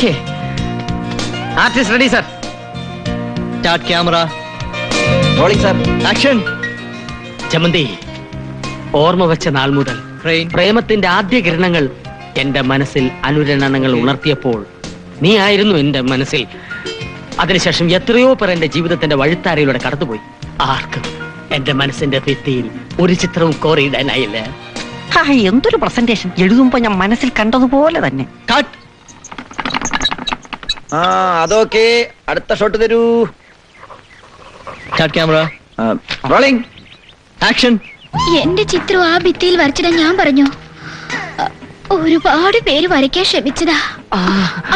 Okay artiste ready sir. Start camera. Rolling sir. Action. ചമന്തി, ഓർമ്മ വെച്ച നാൾ മുതൽ പ്രേമത്തിന്റെ ആദ്യ കിരണങ്ങൾ എന്റെ മനസ്സിൽ അനുരണനങ്ങൾ ഉണർത്തിയപ്പോൾ നീ ആയിരുന്നു എന്റെ മനസ്സിൽ. അതിനുശേഷം എത്രയോ പേർ എന്റെ ജീവിതത്തിന്റെ വഴിത്താരയിലൂടെ കടന്നുപോയി. ആർക്കും എന്റെ മനസ്സിന്റെ ഭിത്തിയിൽ ഒരു ചിത്രവും കോറിയിടാനായില്ല. എന്തൊരു പ്രസന്റേഷൻ! എഴുതുമ്പോ ഞാൻ മനസ്സിൽ കണ്ടതുപോലെ തന്നെ. അതൊക്കെ. അടുത്ത ഷോട്ട് തരൂ. Start camera. റോളിംഗ്. ആക്ഷൻ. എന്റെ ചിത്രം ആ ഭിത്തിയിൽ വരച്ചിടാൻ ഞാൻ പറഞ്ഞു. ഒരുപാട് പേര് വരയ്ക്കാൻ ശ്രമിച്ചതാ.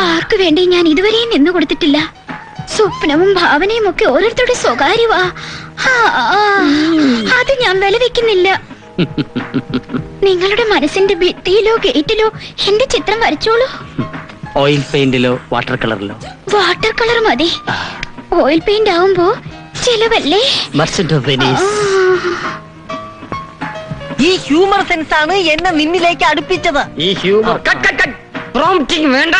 ആർക്കു വേണ്ടി ഞാൻ ഇതുവരെയും നിന്നു കൊടുത്തിട്ടില്ല. സ്വപ്നവും ഭാവനയും ഒക്കെ ഓരോരുത്തരുടെ സ്വകാര്യവാ. അത് ഞാൻ വില വെക്കുന്നില്ല. നിങ്ങളുടെ മനസ്സിന്റെ ഭിത്തിയിലോ ഗേറ്റിലോ എന്റെ ചിത്രം വരച്ചോളൂ. ഓയിൽ പെയിന്റിലോ വാട്ടർ കളറിലോ? വാട്ടർ കളർ മതി. ഓയിൽ പെയിന്റ് ആവുമ്പോ ചിലവല്ലേ. Merchant of Venice. ഈ ഹ്യൂമർ സെൻസ് ആണ് എന്നെ നിന്നിലേക്ക് അടുപ്പിച്ചത്. ഈ ഹ്യൂമർ പ്രോംപ്റ്റിംഗ് വേണ്ട.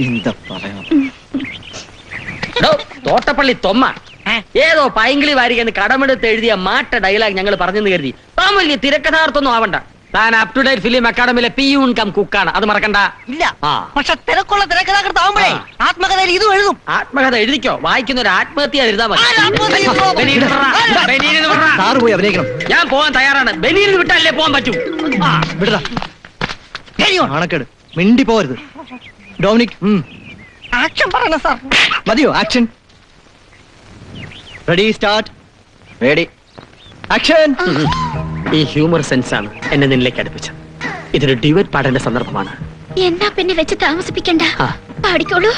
എന്താ പറയാ? തോട്ടപ്പള്ളി തൊമ്മ ഏതോ പൈങ്കിളി വാരികന്ന് കടമെടുത്ത് എഴുതിയ മാട്ട ഡയലോഗ് ഞങ്ങൾ പറഞ്ഞെന്ന് കരുതി താൻ വലിയ തിരക്കഥാർത്ഥമൊന്നും ആവണ്ട. താൻ അപ് ടു ഡേറ്റ് ഫിലിം അക്കാഡമിയിലെ പിയൂൺ കം കുക്കാണ്. അത് മറക്കണ്ട. ഇല്ല, പക്ഷെ തിരക്കുള്ള തിരക്കഥാകൃത്താവുമ്പോഴേ ആത്മകഥയിൽ ഇതും എഴുതും. ആത്മകഥ എഴുതിക്കോ. വായിക്കുന്ന ഒരു ആത്മഹത്യ എഴുതാ മതി. പോയി അഭിനയിക്കണം. ഞാൻ പോവാൻ തയ്യാറാണ്. ബനീനിൽ വിട്ടല്ലേ പോവാൻ പറ്റൂ. വിടടാ. ആണക്കേട്. മിണ്ടി പോരുത്. ഡൊമിനിക്. ആക്ഷൻ പറയണ സാർ. മതിയോ action? Ready start. Ready action. ഈ ഹ്യൂമർ സെൻസ് ആണ് എന്നെ നിന്നിലേക്ക് അടുപ്പിച്ചത്. ഇതൊരു ഡ്യുവറ്റ് പാടേണ്ട സന്ദർഭമാണ്. എന്നാ പിന്നെ വെച്ച് താമസിപ്പിക്കണ്ട, പാടിക്കോളൂ.